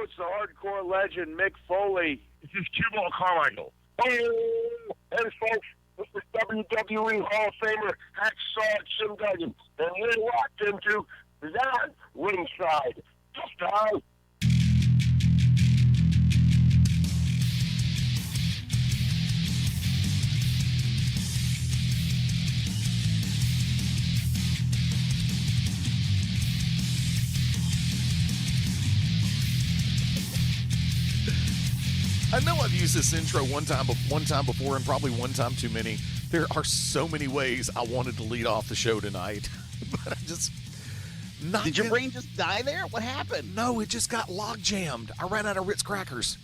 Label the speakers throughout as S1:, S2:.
S1: it's the hardcore legend, Mick Foley.
S2: This is Q-Ball Carmichael.
S3: Oh, hey, folks, this is WWE Hall of Famer Hacksaw Jim Duggan, and we're locked into Beyond Ringside. Just time.
S4: I know I've used this intro one time before, and probably one time too many. There are so many ways I wanted to lead off the show tonight, but I just not.
S5: Did your brain just die there? What happened?
S4: No, it just got log jammed. I ran out of Ritz crackers.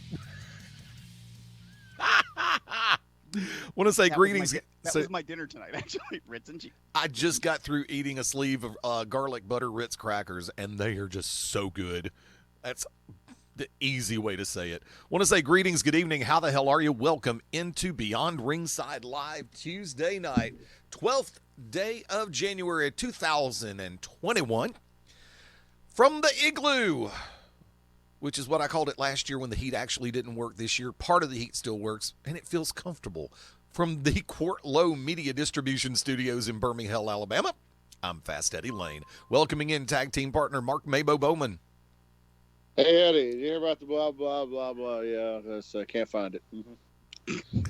S4: Want to say greetings.
S5: That was my dinner tonight, actually. Ritz and cheese.
S4: I just got through eating a sleeve of garlic butter Ritz crackers, and they are just so good. That's the easy way to say it. Want to say greetings, good evening. How the hell are you? Welcome into Beyond Ringside Live Tuesday night, 12th day of January 2021. From the Igloo, which is what I called it last year when the heat actually didn't work this year. Part of the heat still works, and it feels comfortable. From the Quart Low Media Distribution Studios in Birmingham, Alabama, I'm Fast Eddie Layne. Welcoming in tag team partner Mark MaBo Bowman.
S6: Hey, Eddie, did you hear about the blah, blah, blah, blah? Yeah, I can't find it. Mm-hmm.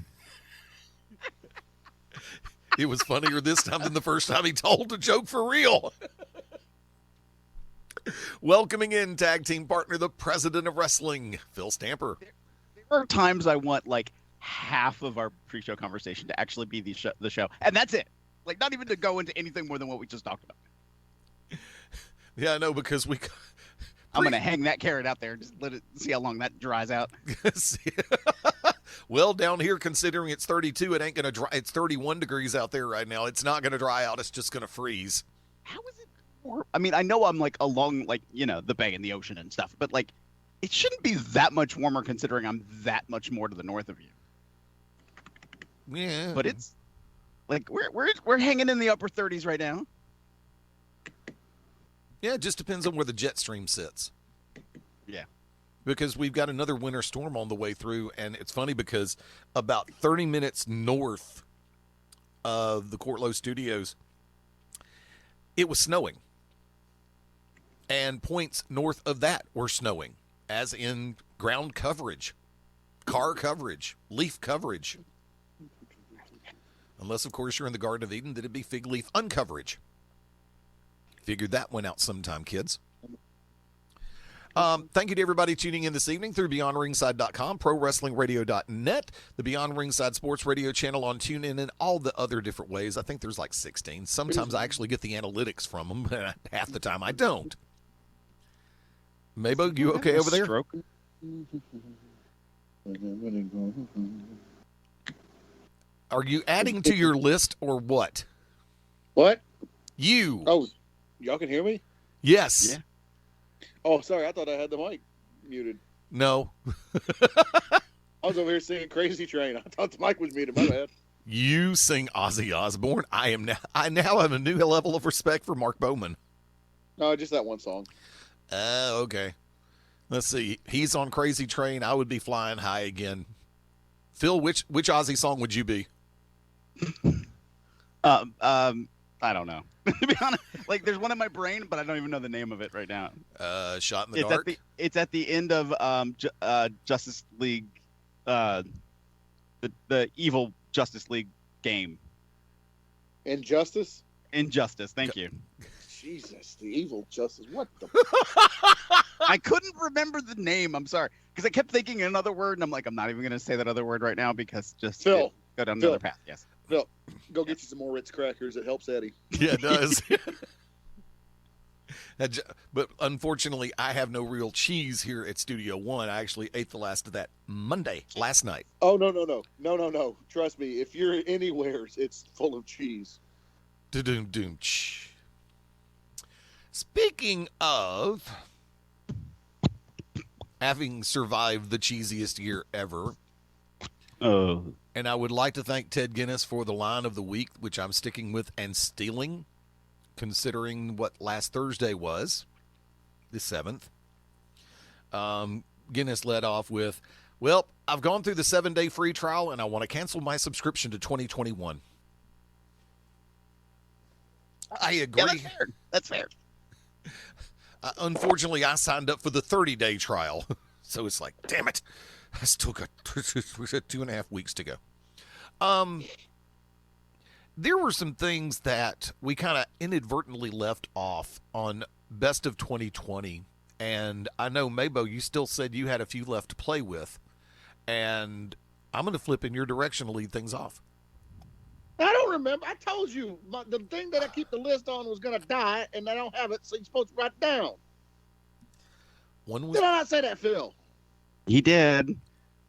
S4: It was funnier this time than the first time he told the joke for real. Welcoming in tag team partner, the president of wrestling, Phil Stamper.
S5: There are times I want, like, half of our pre-show conversation to actually be the show. And that's it. Like, not even to go into anything more than what we just talked about.
S4: Yeah, I know, because
S5: I'm going to hang that carrot out there and just let it see how long that dries out.
S4: Well, down here, considering it's 32, it ain't going to dry. It's 31 degrees out there right now. It's not going to dry out. It's just going to freeze.
S5: How is it warm? I mean, I know I'm, like, along, like, you know, the bay and the ocean and stuff, but, like, it shouldn't be that much warmer considering I'm that much more to the north of you.
S4: Yeah.
S5: But it's, like, we're hanging in the upper 30s right now.
S4: Yeah, it just depends on where the jet stream sits.
S5: Yeah.
S4: Because we've got another winter storm on the way through, and it's funny because about 30 minutes north of the Court Low Studios, it was snowing. And points north of that were snowing, as in ground coverage, car coverage, leaf coverage. Unless, of course, you're in the Garden of Eden, then it'd be fig leaf uncoverage. Figured that one out sometime, kids. Thank you to everybody tuning in this evening through BeyondRingside.com, ProWrestlingRadio.net, the Beyond Ringside Sports Radio channel on TuneIn, and all the other different ways. I think there's like 16. Sometimes I actually get the analytics from them, but half the time I don't. MaBo, you okay over there?
S5: Stroke.
S4: Are you adding to your list or what?
S6: What?
S4: You.
S6: Oh, y'all can hear me?
S4: Yes.
S5: Yeah.
S6: Oh, sorry. I thought I had the mic muted.
S4: No.
S6: I was over here singing Crazy Train. I thought the mic was muted. My bad.
S4: You sing Ozzy Osbourne. I now have a new level of respect for Mark Bowman.
S6: No, just that one song.
S4: Okay. Let's see. He's on Crazy Train. I would be flying high again. Phil, which Ozzy song would you be?
S5: I don't know. To be honest, like there's one in my brain, but I don't even know the name of it right now.
S4: Shot in the Dark.
S5: It's at the end of Justice League, the evil Justice League game.
S6: Injustice.
S5: Thank you.
S6: Jesus, the evil Justice. What the?
S5: I couldn't remember the name. I'm sorry, because I kept thinking another word, and I'm like, I'm not even going to say that other word right now because just
S6: Phil,
S5: go down another path. Yes.
S6: Phil, go get you some more Ritz crackers. It helps Eddie.
S4: Yeah, it does. But unfortunately, I have no real cheese here at Studio One. I actually ate the last of that last night.
S6: Oh, no. Trust me, if you're anywhere, it's full of cheese.
S4: Doom. Speaking of having survived the cheesiest year ever, and I would like to thank Ted Guinness for the line of the week, which I'm sticking with and stealing, considering what last Thursday was, the 7th. Guinness led off with, well, I've gone through the 7-day free trial and I want to cancel my subscription to 2021. I agree.
S5: Yeah, that's fair.
S4: Unfortunately, I signed up for the 30-day trial. So it's like, damn it. I still got 2.5 weeks to go. There were some things that we kind of inadvertently left off on Best of 2020. And I know, MaBo, you still said you had a few left to play with. And I'm going to flip in your direction to lead things off.
S6: I don't remember. I told you the thing that I keep the list on was going to die, and I don't have it, so you're supposed to write it down. Did I not say that, Phil?
S5: He did.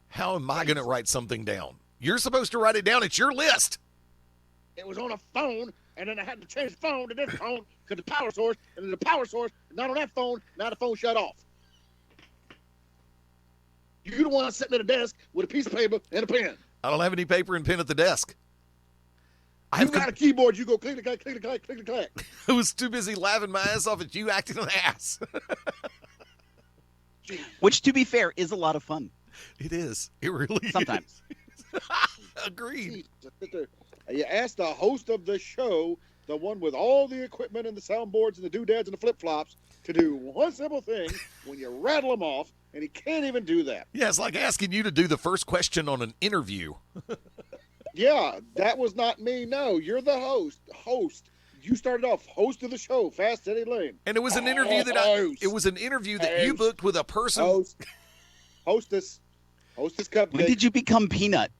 S4: How am I going to write something down? You're supposed to write it down. It's your list.
S6: It was on a phone, and then I had to change the phone to this phone because the power source, and then the power source, not on that phone, now the phone shut off. You're the one sitting at a desk with a piece of paper and a pen.
S4: I don't have any paper and pen at the desk.
S6: You got a keyboard, you go click, click, click, click, click, click.
S4: I was too busy laughing my ass off at you acting an ass.
S5: Which, to be fair, is a lot of fun.
S4: It is. It really
S5: Sometimes.
S4: is. Agreed.
S6: You ask the host of the show, the one with all the equipment and the soundboards and the doodads and the flip-flops, to do one simple thing when you rattle them off, and he can't even do that.
S4: Yeah, it's like asking you to do the first question on an interview.
S6: Yeah, that was not me. No, you're the host. You started off host of the show, Fast Eddie Layne.
S4: And it was an interview that you booked with a person.
S6: Hostess Cupcake.
S5: When did you become Peanut?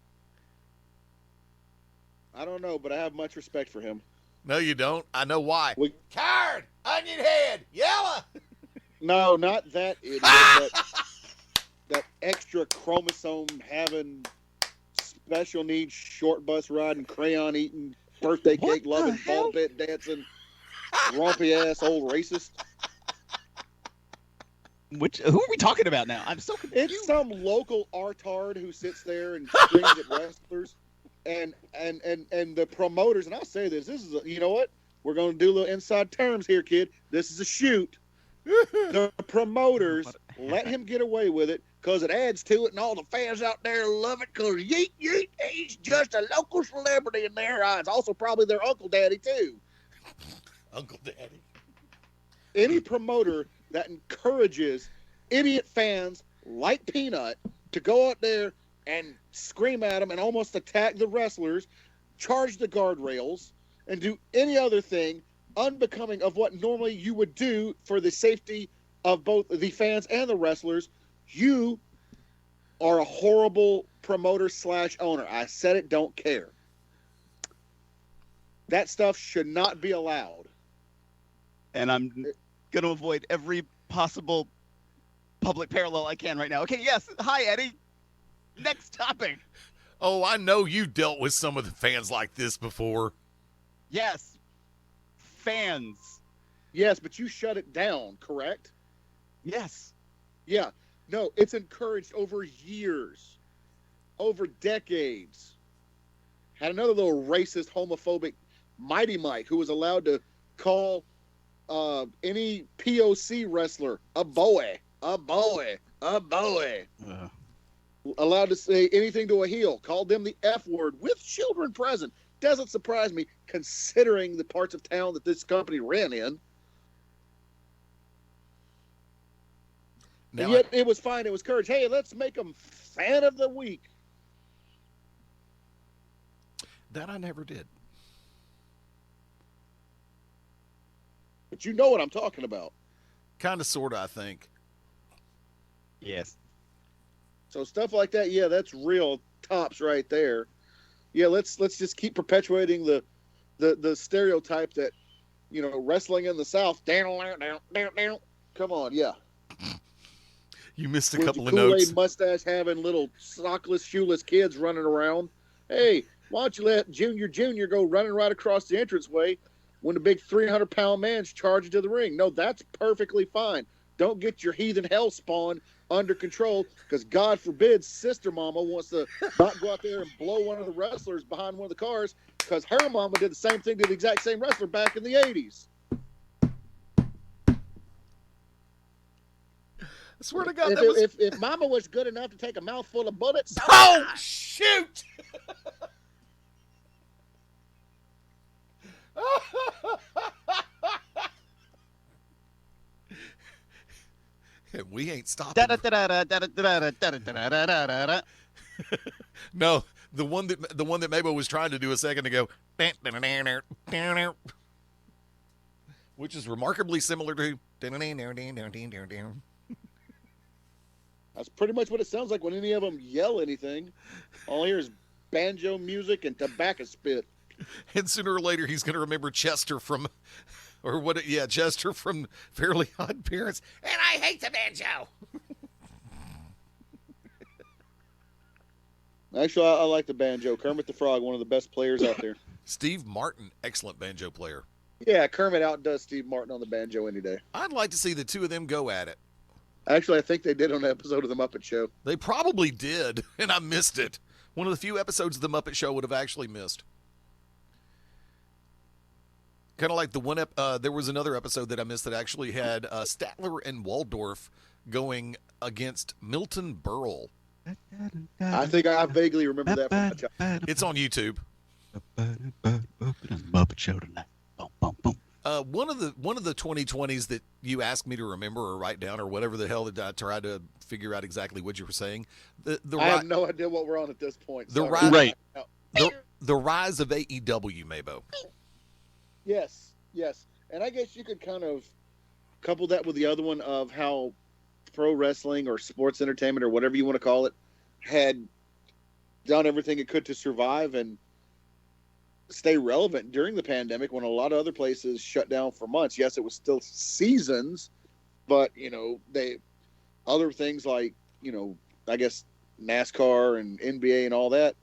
S6: I don't know, but I have much respect for him.
S4: No, you don't. I know why. Card, onion head, yellow.
S6: No, not that idiot. that extra chromosome having, special needs, short bus riding, crayon eating, birthday cake loving, ball pit dancing, rompy ass old racist.
S5: Who are we talking about now? I'm so confused.
S6: It's some local artard who sits there and screams at wrestlers, and the promoters. And I'll say this is you know what? We're going to do a little inside terms here, kid. This is a shoot. The promoters let him get away with it because it adds to it, and all the fans out there love it because yeet, yeet, he's just a local celebrity in their eyes. Also, probably their Uncle Daddy, too.
S4: Uncle Daddy.
S6: Any promoter that encourages idiot fans like Peanut to go out there and scream at them and almost attack the wrestlers, charge the guardrails, and do any other thing unbecoming of what normally you would do for the safety of both the fans and the wrestlers, you are a horrible promoter / owner. I said it, don't care. That stuff should not be allowed.
S5: And I'm going to avoid every possible public parallel I can right now. Okay, yes. Hi, Eddie. Next topic.
S4: Oh, I know you dealt with some of the fans like this before.
S5: Yes. Fans.
S6: Yes, but you shut it down, correct?
S5: Yes.
S6: Yeah. No, it's encouraged over years, over decades. Had another little racist, homophobic Mighty Mike who was allowed to call any POC wrestler a boy. Allowed to say anything to a heel. Called them the F word with children present. Doesn't surprise me considering the parts of town that this company ran in. And yet it was fine. It was courage. Hey, let's make them fan of the week.
S4: That I never did.
S6: But you know what I'm talking about.
S4: Kind of, sort of, I think.
S5: Yes.
S6: So stuff like that, yeah, that's real tops right there. Yeah, let's just keep perpetuating the stereotype that, you know, wrestling in the South. Come on, yeah.
S4: You missed a
S6: With
S4: couple
S6: the
S4: of notes.
S6: Kool-Aid mustache having little sockless, shoeless kids running around. Hey, why don't you let Junior go running right across the entranceway when the big 300-pound man's charging to the ring? No, that's perfectly fine. Don't get your heathen hell spawn under control because God forbid Sister Mama wants to not go out there and blow one of the wrestlers behind one of the cars because her mama did the same thing to the exact same wrestler back in the 80s.
S4: I swear to God, that was.
S6: If Mama was good enough to take a mouthful of bullets,
S4: Oh, shoot! And we ain't stopping. No, the one that MaBo was trying to do a second ago, which is remarkably similar to.
S6: that's pretty much what it sounds like when any of them yell anything. All I hear is banjo music and tobacco spit.
S4: And sooner or later, he's going to remember Chester from, or what? Yeah, Chester from Fairly Odd Parents. And I hate the banjo.
S6: Actually, I like the banjo. Kermit the Frog, one of the best players out there.
S4: Steve Martin, excellent banjo player.
S6: Yeah, Kermit outdoes Steve Martin on the banjo any day.
S4: I'd like to see the two of them go at it.
S6: Actually, I think they did on an episode of The Muppet Show.
S4: They probably did, and I missed it. One of the few episodes of The Muppet Show would have actually missed. Kind of like the one there was another episode that I missed that actually had Statler and Waldorf going against Milton Berle.
S6: I think I vaguely remember that from my childhood.
S4: It's on YouTube.
S5: Muppet Show tonight. Boom, boom, boom.
S4: One of the 2020s that you asked me to remember or write down or whatever the hell that I tried to figure out exactly what you were saying.
S6: I have no idea what we're on at this point.
S4: The
S6: Sorry.
S4: rise, the rise of AEW, MaBo.
S6: Yes. And I guess you could kind of couple that with the other one of how pro wrestling or sports entertainment or whatever you want to call it had done everything it could to survive and stay relevant during the pandemic when a lot of other places shut down for months. Yes, it was still seasons, but, other things like, I guess NASCAR and NBA and all that,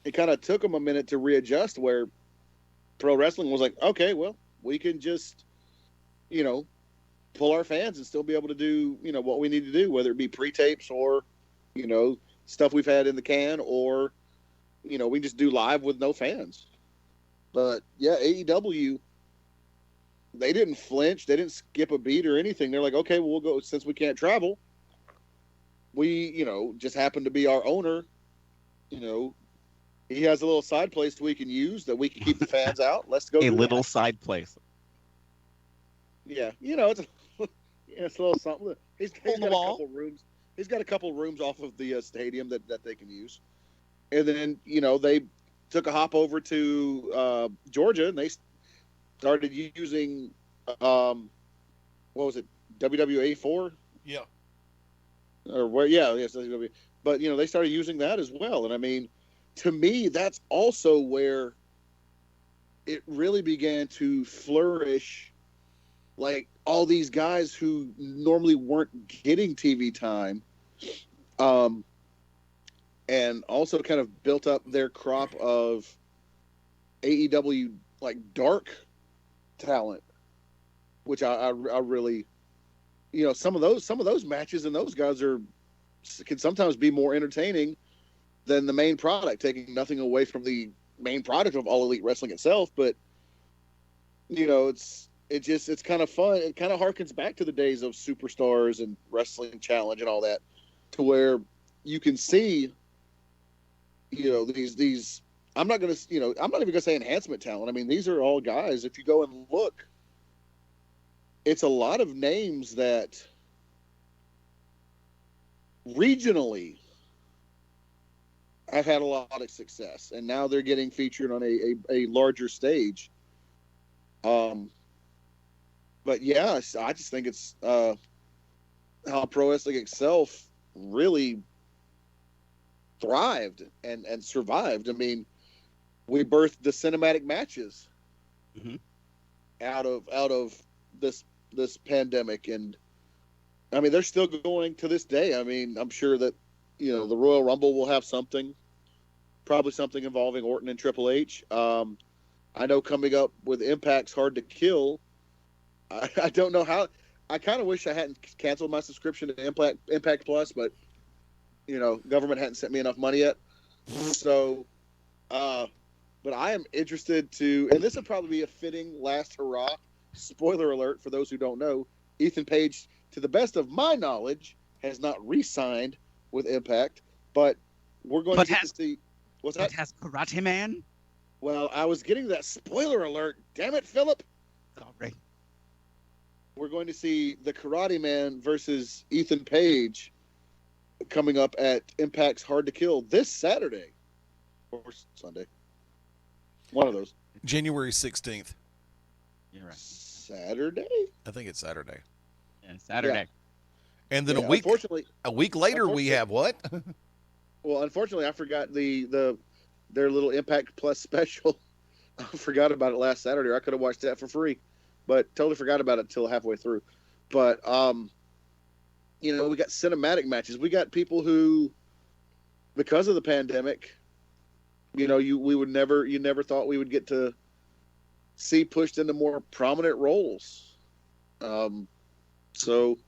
S6: it kind of took them a minute to readjust where pro wrestling was like, okay, well, we can just, pull our fans and still be able to do, what we need to do, whether it be pre-tapes or, stuff we've had in the can or, we just do live with no fans. But, yeah, AEW, they didn't flinch. They didn't skip a beat or anything. They're like, okay, well, we'll go, since we can't travel, we, just happen to be our owner, he has a little side place we can use that we can keep the fans out. Let's go.
S5: A little side place.
S6: Yeah, it's a little something. He's got a couple rooms. He's got a couple rooms off of the stadium that they can use. And then they took a hop over to Georgia and they started using what was it, WWA 4?
S4: Yeah.
S6: Or where? Yeah, yes. But they started using that as well, and I mean, to me, that's also where it really began to flourish. Like all these guys who normally weren't getting TV time, and also kind of built up their crop of AEW like dark talent, which I really, some of those matches and those guys can sometimes be more entertaining than the main product, taking nothing away from the main product of All Elite Wrestling itself. But, it's kind of fun. It kind of harkens back to the days of Superstars and Wrestling Challenge and all that, to where you can see, these, I'm not even going to say enhancement talent. I mean, these are all guys. If you go and look, it's a lot of names that regionally have had a lot of success, and now they're getting featured on a larger stage. But yeah, I just think it's how pro wrestling itself really thrived and survived. I mean, we birthed the cinematic matches out of this pandemic, and I mean, they're still going to this day. I mean, I'm sure that the Royal Rumble will have something, probably something involving Orton and Triple H. I know coming up with Impact's Hard to Kill. I don't know how. I kind of wish I hadn't canceled my subscription to Impact Plus, but government hadn't sent me enough money yet. So, but I am interested to, and this would probably be a fitting last hurrah. Spoiler alert for those who don't know: Ethan Page, to the best of my knowledge, has not re-signed with Impact, but we're going to get to see. What's that?
S5: But has Karate Man?
S6: Well, I was getting that spoiler alert. Damn it, Philip.
S5: Sorry.
S6: We're going to see the Karate Man versus Ethan Page coming up at Impact's Hard to Kill this Saturday or Sunday. One of those.
S4: January 16th.
S5: You're right.
S6: Saturday?
S4: I think it's Saturday.
S5: Yeah, Saturday.
S4: And then
S6: Yeah,
S4: a week later we have what?
S6: Well, unfortunately, I forgot their little Impact Plus special. I forgot about it last Saturday. I could have watched that for free, but totally forgot about it until halfway through. But we got cinematic matches. We got people who, because of the pandemic, you never thought we would get to see pushed into more prominent roles. So,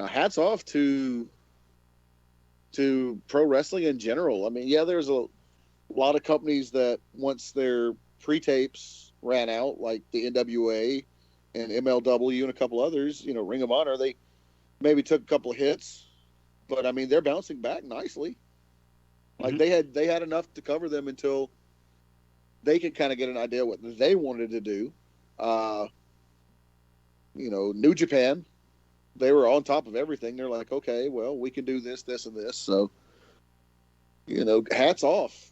S6: hats off to pro wrestling in general. I mean, yeah, there's a lot of companies that once their pre-tapes ran out, like the NWA and MLW and a couple others, Ring of Honor, they maybe took a couple of hits, but I mean, they're bouncing back nicely. Like they had enough to cover them until they could kind of get an idea what they wanted to do. New Japan, they were on top of everything. They're like, okay, well, we can do this, this, and this. So, hats off.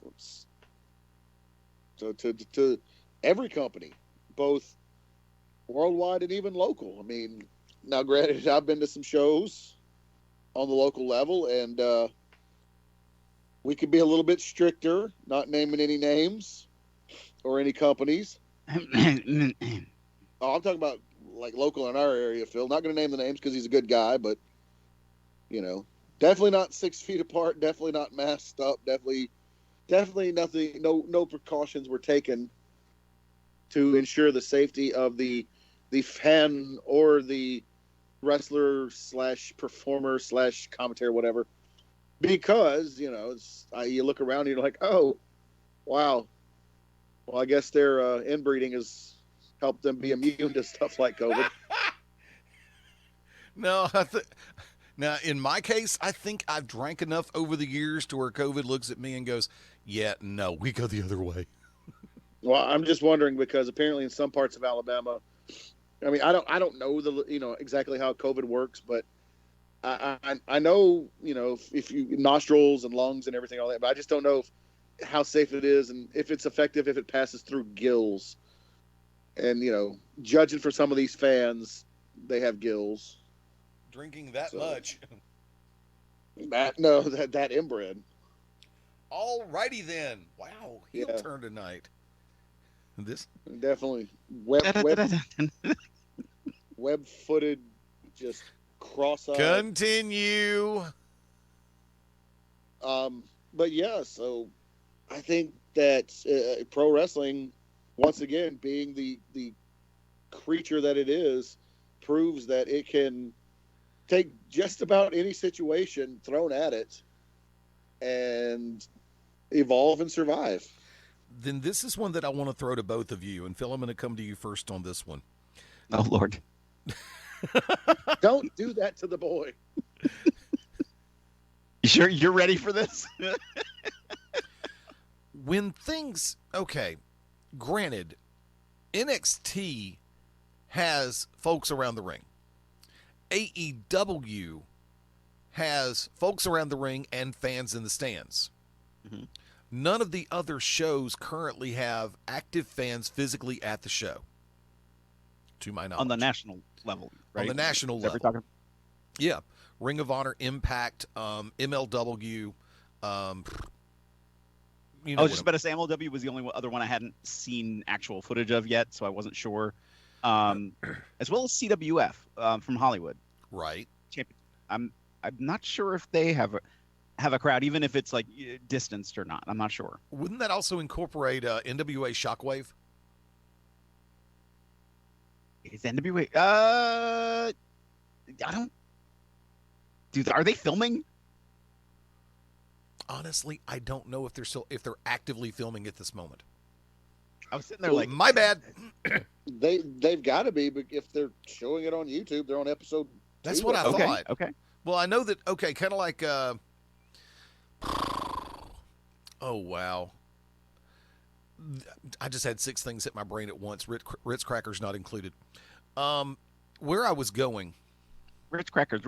S6: So to every company, both worldwide and even local. I mean, now granted, I've been to some shows on the local level, and we could be a little bit stricter, not naming any names or any companies. I'm talking about like local in our area, Phil. Not going to name the names because he's a good guy, but definitely not 6 feet apart. Definitely not masked up. Definitely nothing. No precautions were taken to ensure the safety of the fan or the wrestler / performer / commentator, whatever. Because you look around and you're like, oh, wow. Well, I guess their inbreeding has helped them be immune to stuff like COVID.
S4: No, now in my case, I think I've drank enough over the years to where COVID looks at me and goes, "Yeah, no, we go the other way."
S6: Well, I'm just wondering because apparently in some parts of Alabama, I mean, I don't know exactly how COVID works, but I know if you nostrils and lungs and everything all that, but I just don't know how safe it is and if it's effective if it passes through gills. And judging for some of these fans, they have gills.
S4: Drinking that much.
S6: That inbred.
S4: Alrighty then. Wow, heel turn tonight. This
S6: definitely web-footed, just cross-eyed.
S4: Continue.
S6: But yeah, so I think that pro wrestling, once again, being the creature that it is, proves that it can take just about any situation thrown at it and evolve and survive.
S4: Then this is one that I want to throw to both of you. And Phil, I'm going to come to you first on this one.
S5: Oh, Lord.
S6: Don't do that to the boy.
S5: You sure you're ready for this?
S4: When things, okay, granted, NXT has folks around the ring. AEW has folks around the ring and fans in the stands.
S5: Mm-hmm.
S4: None of the other shows currently have active fans physically at the show, to my knowledge.
S5: On the national level, right?
S4: On the national level. Yeah. Ring of Honor, Impact, MLW.
S5: I was just about to say MLW was the only other one I hadn't seen actual footage of yet, so I wasn't sure. As well as CWF from Hollywood.
S4: Right.
S5: I'm not sure if they have a crowd, even if it's like distanced or not. I'm not sure.
S4: Wouldn't that also incorporate NWA Shockwave?
S5: Is NWA? I don't. Are they filming?
S4: Honestly, I don't know if they're actively filming at this moment.
S5: I was sitting there like,
S4: my bad.
S6: They've got to be, but if they're showing it on YouTube, they're on episode.
S4: That's what I thought.
S5: Okay.
S4: Well, I know that. Okay, kind of like. Oh wow. I just had 6 things hit my brain at once. Ritz crackers not included. Where I was going.
S5: Ritz crackers,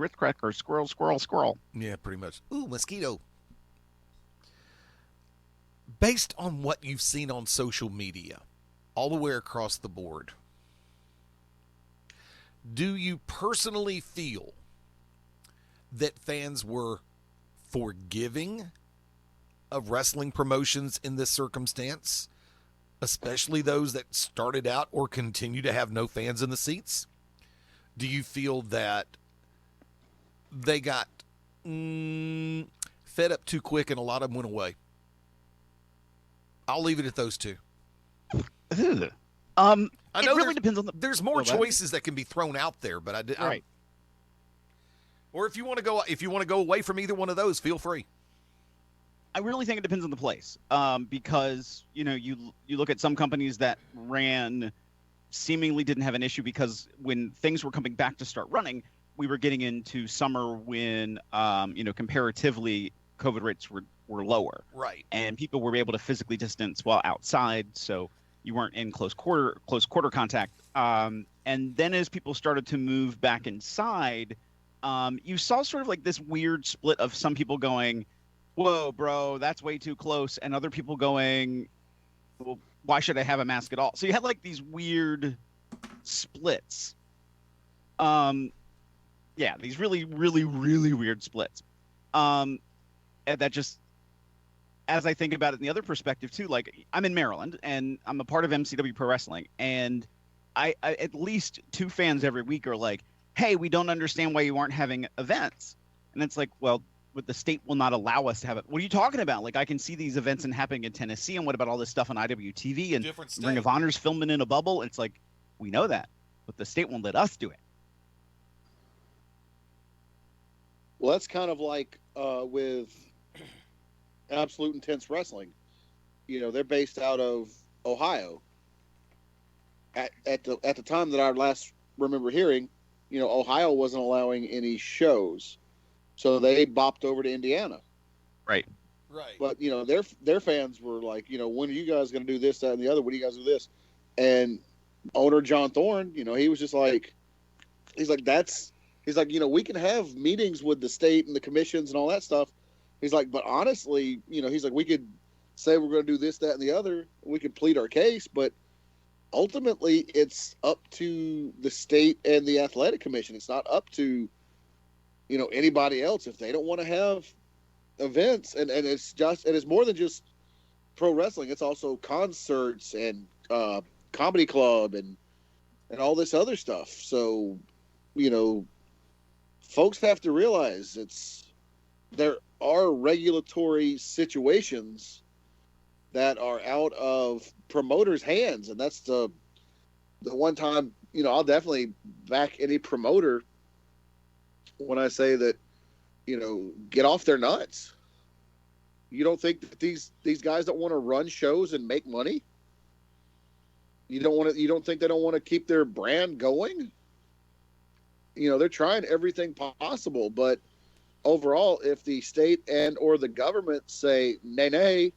S5: squirrel, squirrel, squirrel.
S4: Yeah, pretty much. Ooh, mosquito. Based on what you've seen on social media, all the way across the board, do you personally feel that fans were forgiving of wrestling promotions in this circumstance, especially those that started out or continue to have no fans in the seats? Do you feel that they got fed up too quick and a lot of them went away? I'll leave it at those two.
S5: I know it really depends on the.
S4: There's more choices that can be thrown out there, but
S5: right.
S4: Or if you want to go away from either one of those, feel free.
S5: I really think it depends on the place, because you look at some companies that seemingly didn't have an issue because when things were coming back to start running, we were getting into summer when comparatively COVID rates were lower,
S4: right?
S5: And people were able to physically distance while outside, so you weren't in close quarter contact. And then as people started to move back inside, you saw sort of like this weird split of some people going, "Whoa, bro, that's way too close," and other people going, "Well, why should I have a mask at all?" So you had like these weird splits. Yeah, these really, really, really weird splits. And that just, as I think about it in the other perspective too, like I'm in Maryland and I'm a part of MCW Pro Wrestling, and I at least 2 fans every week are like, "Hey, we don't understand why you aren't having events." And it's like, well, the state will not allow us to have it. What are you talking about? Like, I can see these events happening in Tennessee, and what about all this stuff on IWTV and Ring of Honor's filming in a bubble? It's like, we know that, but the state won't let us do it.
S6: Well, that's kind of like with Absolute Intense Wrestling. They're based out of Ohio. At the time that I last remember hearing, Ohio wasn't allowing any shows. So they bopped over to Indiana.
S5: Right.
S6: But, their fans were like, when are you guys going to do this, that, and the other? When are you guys do this? And owner John Thorne, he was just like, he's like, we can have meetings with the state and the commissions and all that stuff. He's like, but honestly, he's like, we could say we're going to do this, that, and the other. We could plead our case, but ultimately it's up to the state and the athletic commission. It's not up to anybody else. If they don't want to have events, and it's more than just pro wrestling, it's also concerts and comedy club and all this other stuff. So folks have to realize there are regulatory situations that are out of promoters' hands, and that's the one time I'll definitely back any promoter when I say that, get off their nuts. You don't think that these guys don't want to run shows and make money? You don't think they don't want to keep their brand going? They're trying everything possible, but overall, if the state and or the government say nay,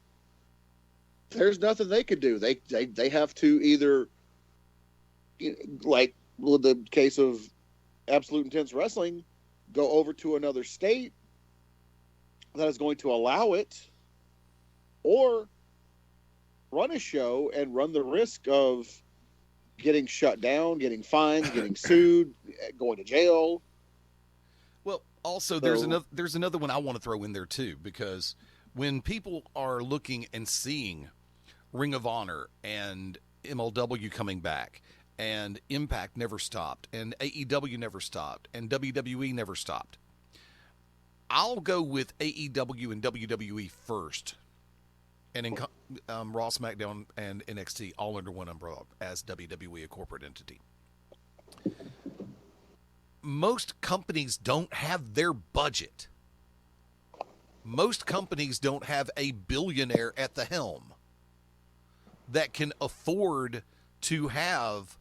S6: there's nothing they could do. They have to either, like with the case of Absolute Intense Wrestling, go over to another state that is going to allow it, or run a show and run the risk of getting shut down, getting fines, getting sued, going to jail.
S4: Well, also there's another one I want to throw in there too, because when people are looking and seeing Ring of Honor and MLW coming back, and Impact never stopped, and AEW never stopped, and WWE never stopped, I'll go with AEW and WWE first, and in Raw, SmackDown, and NXT all under one umbrella as WWE, a corporate entity. Most companies don't have their budget. Most companies don't have a billionaire at the helm that can afford to have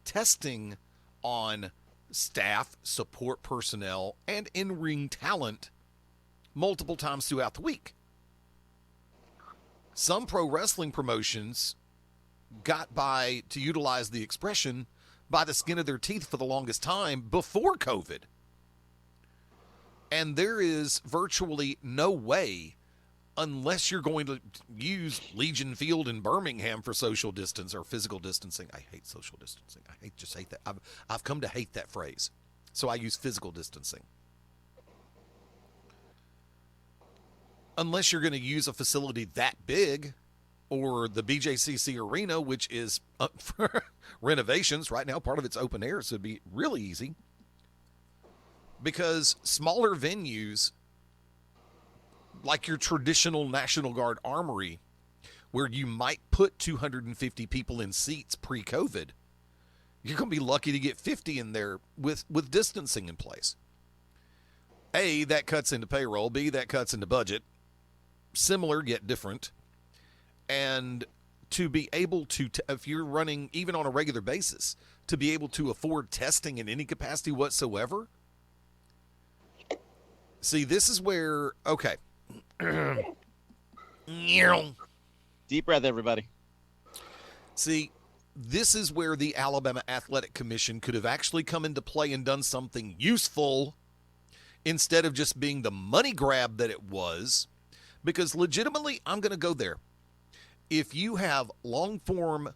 S4: testing on staff, support personnel, and in-ring talent multiple times throughout the week. Some pro wrestling promotions got by, to utilize the expression, by the skin of their teeth for the longest time before COVID. And there is virtually no way, unless you're going to use Legion Field in Birmingham for social distance or physical distancing. I hate social distancing. I just hate that. I've come to hate that phrase. So I use physical distancing. Unless you're going to use a facility that big, or the BJCC Arena, which is up for renovations. Right now, part of it's open air, so it'd be really easy. Because smaller venues, like your traditional National Guard Armory, where you might put 250 people in seats pre-COVID, you're going to be lucky to get 50 in there with distancing in place. A, that cuts into payroll. B, that cuts into budget. Similar yet different. And to be able to, if you're running even on a regular basis, to be able to afford testing in any capacity whatsoever. See, this is where, okay.
S5: Deep breath, everybody.
S4: See, this is where the Alabama Athletic Commission could have actually come into play and done something useful instead of just being the money grab that it was. Because legitimately, I'm going to go there. If you have long-form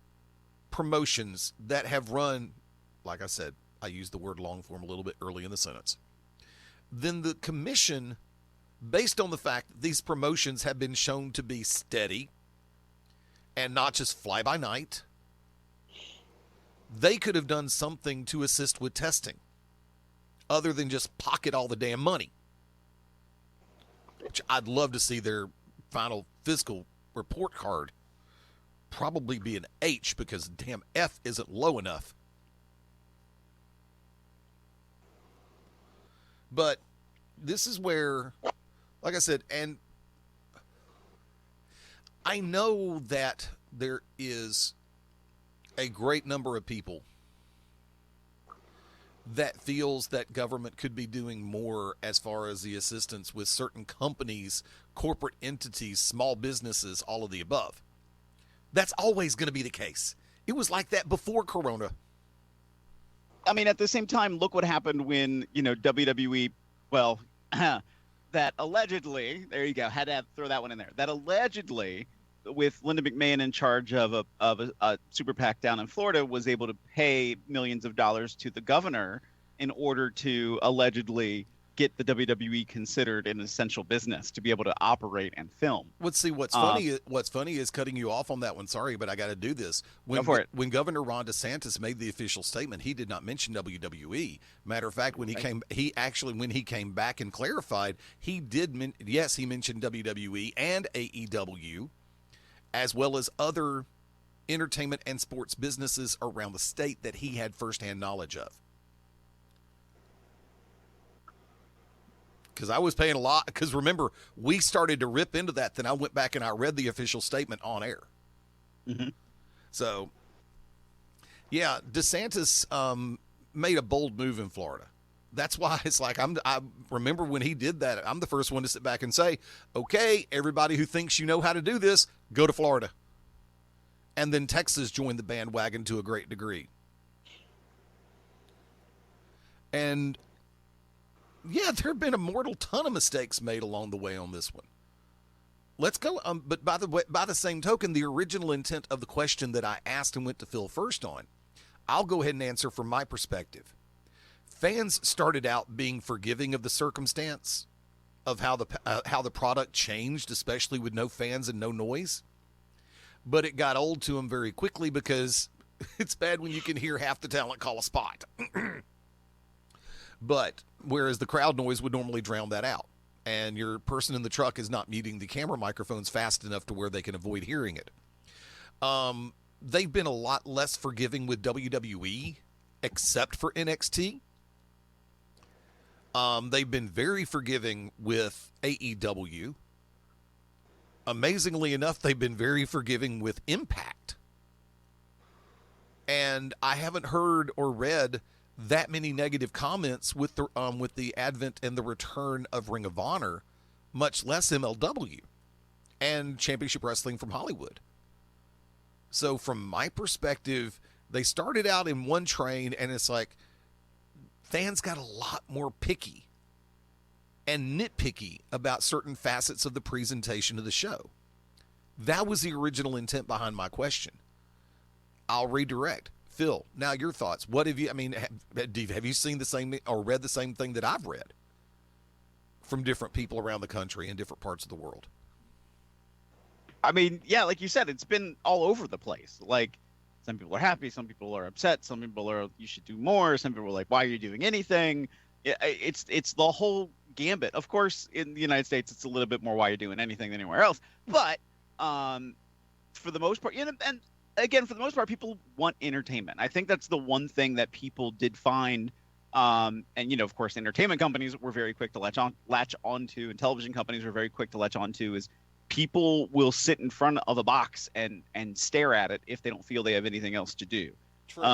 S4: promotions that have run, like I said, I used the word long-form a little bit early in the sentence, then the commission, based on the fact that these promotions have been shown to be steady and not just fly-by-night, they could have done something to assist with testing other than just pocket all the damn money, which I'd love to see their final fiscal report card probably be an H, because damn F isn't low enough. But this is where, like I said, and I know that there is a great number of people that feels that government could be doing more as far as the assistance with certain companies, corporate entities, small businesses, all of the above. That's always going to be the case. It was like that before Corona.
S5: I mean, at the same time, look what happened when, WWE, well, that allegedly, there you go, had to throw that one in there, that allegedly, with Linda McMahon in charge of a super PAC down in Florida, was able to pay millions of dollars to the governor in order to allegedly get the WWE considered an essential business to be able to operate and film.
S4: Let's see, what's funny is cutting you off on that one. Sorry, but I got to do this.
S5: Go for it.
S4: When Governor Ron DeSantis made the official statement, he did not mention WWE. Matter of fact, when he came back and clarified, he did he mentioned WWE and AEW, as well as other entertainment and sports businesses around the state that he had firsthand knowledge of. Because I was paying a lot, because remember, we started to rip into that, then I went back and I read the official statement on air.
S5: Mm-hmm.
S4: So, yeah, DeSantis made a bold move in Florida. That's why it's like, I remember when he did that, I'm the first one to sit back and say, okay, everybody who thinks you know how to do this, go to Florida. And then Texas joined the bandwagon to a great degree. And yeah, there have been a mortal ton of mistakes made along the way on this one. Let's go. But by the same token, the original intent of the question that I asked and went to Phil first on, I'll go ahead and answer from my perspective. Fans started out being forgiving of the circumstance of how the product changed, especially with no fans and no noise. But it got old to them very quickly, because it's bad when you can hear half the talent call a spot. But whereas the crowd noise would normally drown that out, and your person in the truck is not muting the camera microphones fast enough to where they can avoid hearing it. They've been a lot less forgiving with WWE, except for NXT. They've been very forgiving with AEW. Amazingly enough, they've been very forgiving with Impact. And I haven't heard or read that many negative comments with the advent and the return of Ring of Honor, much less MLW and Championship Wrestling from Hollywood. So from my perspective, they started out in one train, and it's like fans got a lot more picky and nitpicky about certain facets of the presentation of the show. That was the original intent behind my question. I'll redirect. Phil, now your thoughts. What have you, have you seen the same or read the same thing that I've read from different people around the country and different parts of the world?
S5: I mean, yeah, like you said, it's been all over the place. Like, some people are happy, some people are upset, some people are, you should do more, some people are like, why are you doing anything? It's the whole gambit. Of course, in the United States, it's a little bit more why you're doing anything than anywhere else. But for the most part, and again, for the most part, people want entertainment. I think that's the one thing that people did find. And, of course, entertainment companies were very quick to latch onto, and television companies were very quick to latch onto, is people will sit in front of a box and stare at it if they don't feel they have anything else to do.
S4: True.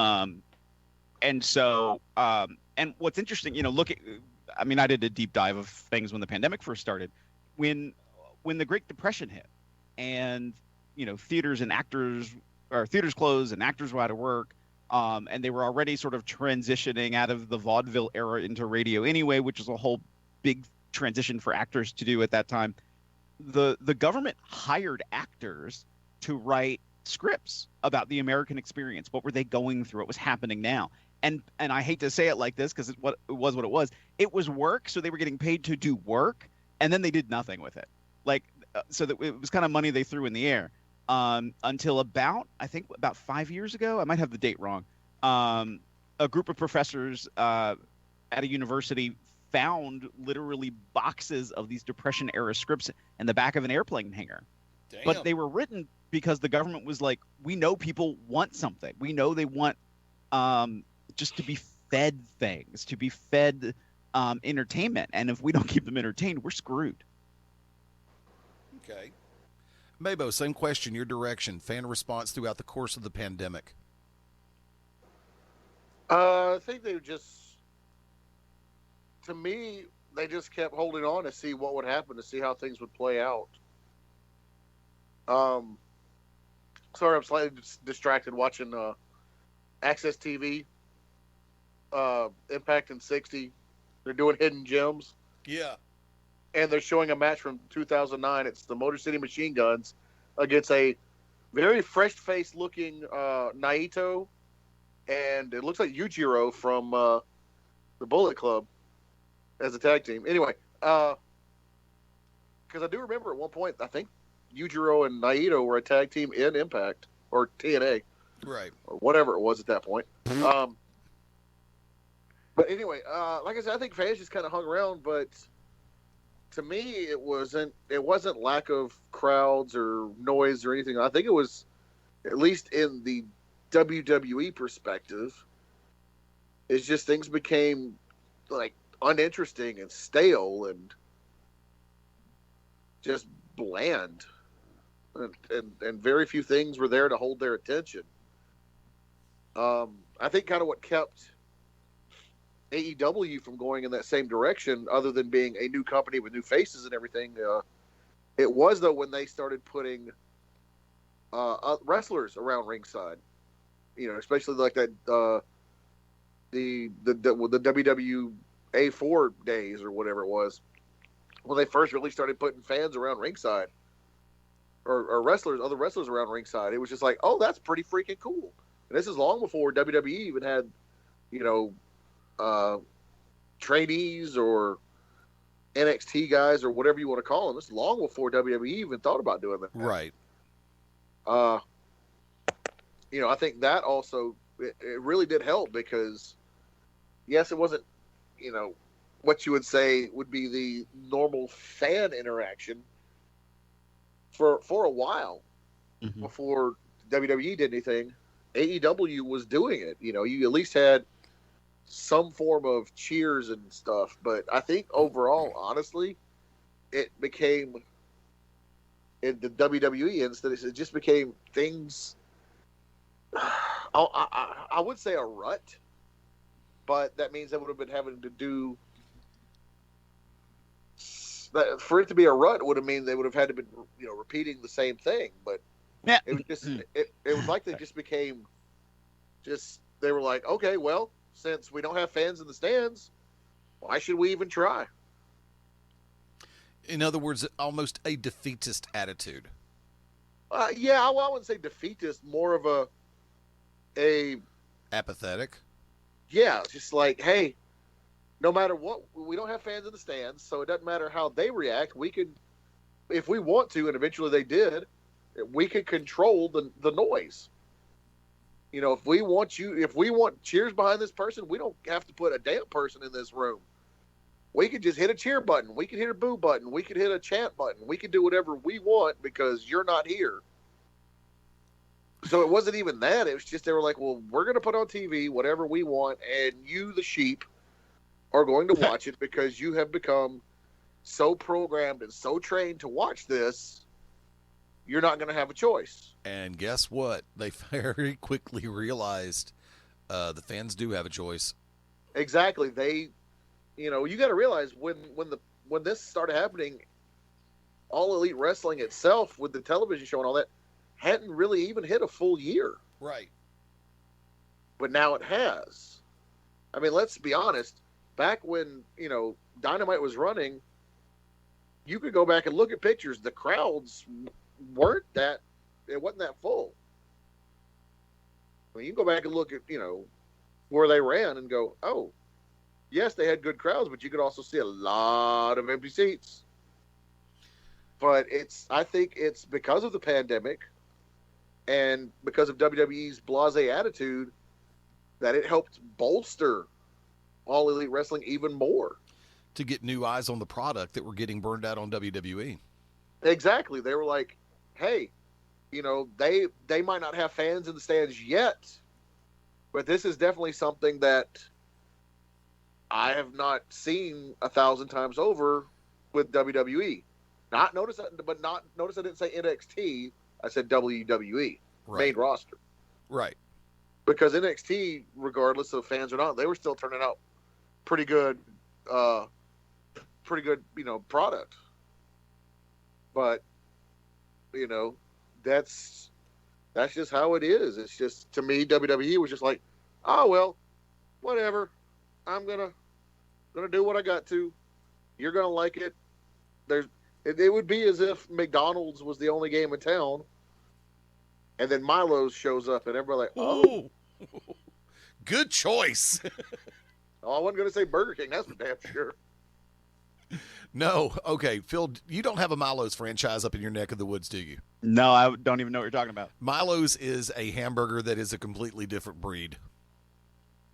S5: And so, and what's interesting, I did a deep dive of things when the pandemic first started. When the Great Depression hit, and theaters closed and actors were out of work, and they were already sort of transitioning out of the vaudeville era into radio anyway, which is a whole big transition for actors to do at that time. The government hired actors to write scripts about the American experience. What were they going through? What was happening now? And I hate to say it like this because it was what it was. It was work, so they were getting paid to do work, and then they did nothing with it. So that it was kind of money they threw in the air. Until about 5 years ago, I might have the date wrong, a group of professors at a university found literally boxes of these Depression-era scripts in the back of an airplane hangar.
S4: Damn.
S5: But they were written because the government was like, we know people want something. We know they want just to be fed things, to be fed entertainment. And if we don't keep them entertained, we're screwed.
S4: Okay. MaBo, same question, your direction. Fan response throughout the course of the pandemic.
S6: I think to me, they just kept holding on to see what would happen, to see how things would play out. Sorry, I'm slightly distracted watching Access TV, Impact and 60. They're doing Hidden Gems.
S4: Yeah.
S6: And they're showing a match from 2009. It's the Motor City Machine Guns against a very fresh-faced looking Naito, and it looks like Yujiro from the Bullet Club as a tag team. Anyway, because I do remember at one point, I think Yujiro and Naito were a tag team in Impact or TNA,
S4: right,
S6: or whatever it was at that point. But anyway, like I said, I think fans just kind of hung around, but to me, it wasn't lack of crowds or noise or anything. I think it was, at least in the WWE perspective, it's just things became like uninteresting and stale and just bland, and very few things were there to hold their attention. I think kind of what kept AEW from going in that same direction, other than being a new company with new faces and everything, it was though when they started putting wrestlers around ringside, especially like that the WWA4 days or whatever it was, when they first really started putting fans around ringside, or other wrestlers around ringside. It was just like, oh, that's pretty freaking cool. And this is long before WWE even had, trainees or NXT guys or whatever you want to call them. This is long before WWE even thought about doing that.
S4: Right.
S6: I think that also, it really did help because, yes, it wasn't, what you would say would be the normal fan interaction for a while before WWE did anything. AEW was doing it. You at least had some form of cheers and stuff, but I think overall, honestly, it became, in the WWE instance, it just became things. I would say a rut, but that means they would have been having to do that for it to be a rut. Would have mean they would have had to been repeating the same thing. But
S5: Yeah.
S6: it was just it was like they just became they were like, okay, well, since we don't have fans in the stands, why should we even try?
S4: In other words, almost a defeatist attitude.
S6: Yeah, I wouldn't say defeatist, more of a
S4: Apathetic.
S6: yeah, just like, hey, no matter what, we don't have fans in the stands, so it doesn't matter how they react. We could, if we want to, and eventually they did, we could control the noise. If we want cheers behind this person, we don't have to put a damn person in this room. We could just hit a cheer button. We could hit a boo button. We could hit a chant button. We could do whatever we want because you're not here. So it wasn't even that. It was just they were like, well, we're going to put on TV whatever we want, and you, the sheep, are going to watch it because you have become so programmed and so trained to watch this, you're not going to have a choice.
S4: And guess what? They very quickly realized the fans do have a choice.
S6: Exactly. You got to realize when this started happening, All Elite Wrestling itself with the television show and all that hadn't really even hit a full year.
S4: Right.
S6: But now it has. I mean, let's be honest. Back when, Dynamite was running, you could go back and look at pictures. The crowds wasn't that full. I mean, you can go back and look at, where they ran and go, oh, yes, they had good crowds, but you could also see a lot of empty seats. But I think it's because of the pandemic and because of WWE's blasé attitude that it helped bolster All Elite Wrestling even more.
S4: To get new eyes on the product that were getting burned out on WWE.
S6: Exactly. They were like, hey, they might not have fans in the stands yet, but this is definitely something that I have not seen 1,000 times over with WWE. Not notice I didn't say NXT. I said WWE, main roster.
S4: Right.
S6: Because NXT, regardless of fans or not, they were still turning out pretty good, product. But, that's just how it is. It's just, to me, WWE was just like, oh, well, whatever. I'm gonna do what I got to. You're gonna like it. It would be as if McDonald's was the only game in town, and then Milo's shows up, and everybody like, oh,
S4: good choice.
S6: I wasn't gonna say Burger King. That's for damn sure.
S4: No, okay, Phil, you don't have a Milo's franchise up in your neck of the woods, do you?
S5: No, I don't even know what you're talking about.
S4: Milo's is a hamburger that is a completely different breed.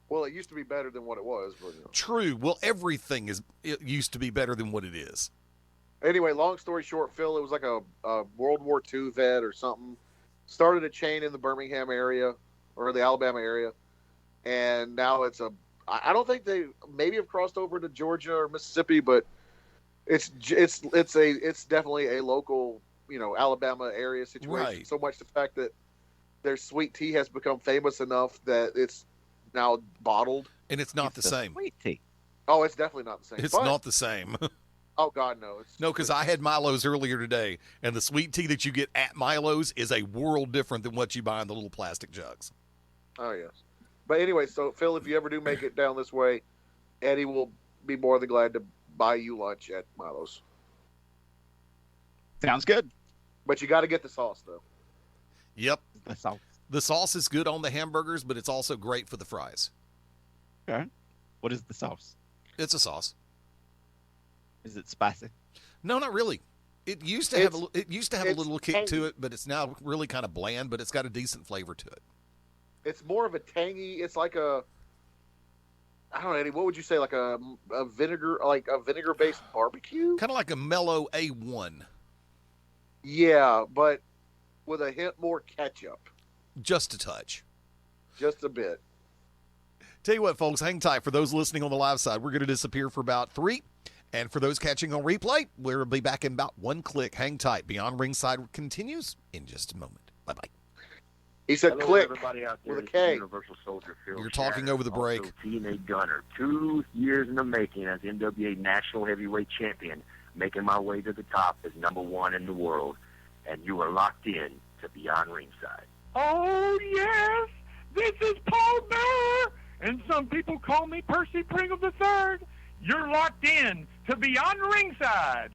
S6: Well, it used to be better than what it was. But,
S4: True. Well, it used to be better than what it is.
S6: Anyway, long story short, Phil, it was like a World War II vet or something. Started a chain in the Birmingham area or the Alabama area, and now I don't think they maybe have crossed over to Georgia or Mississippi, but it's definitely a local, Alabama area situation.
S4: Right.
S6: So much the fact that their sweet tea has become famous enough that it's now bottled.
S4: And it's not the same.
S5: Sweet tea.
S6: Oh, it's definitely not the same.
S4: It's not the same.
S6: Oh, God, no.
S4: No, because I had Milo's earlier today, and the sweet tea that you get at Milo's is a world different than what you buy in the little plastic jugs.
S6: Oh, yes. But anyway, so, Phil, if you ever do make it down this way, Eddie will be more than glad to buy you lunch at Milo's.
S5: Sounds good.
S6: But you got to get the sauce, though.
S4: Yep.
S5: The sauce.
S4: The sauce is good on the hamburgers, but it's also great for the fries.
S5: Okay. What is the sauce?
S4: It's a sauce.
S5: Is it spicy?
S4: No, not really. It used to have a little kick to it, but it's now really kind of bland, but it's got a decent flavor to it.
S6: It's more of a tangy. It's like I don't know, Eddie. What would you say? Like a vinegar-based barbecue?
S4: Kind of like a mellow A1.
S6: Yeah, but with a hint more ketchup.
S4: Just a touch.
S6: Just a bit.
S4: Tell you what, folks, hang tight. For those listening on the live side, we're going to disappear for about 3. And for those catching on replay, we'll be back in about 1 click. Hang tight. Beyond Ringside continues in just a moment. Bye-bye.
S6: He said
S3: Hello,
S6: click
S3: everybody out there.
S6: with a
S3: This is
S6: K.
S3: Universal Soldier Phil
S4: You're talking
S3: Shatner,
S4: over the break.
S3: also TNA Gunner. 2 years in the making as NWA National Heavyweight Champion, making my way to the top as #1 in the world. And you are locked in to Beyond Ringside.
S2: Oh, yes. This is Paul Bearer, and some people call me Percy Pringle III. You're locked in to Beyond Ringside.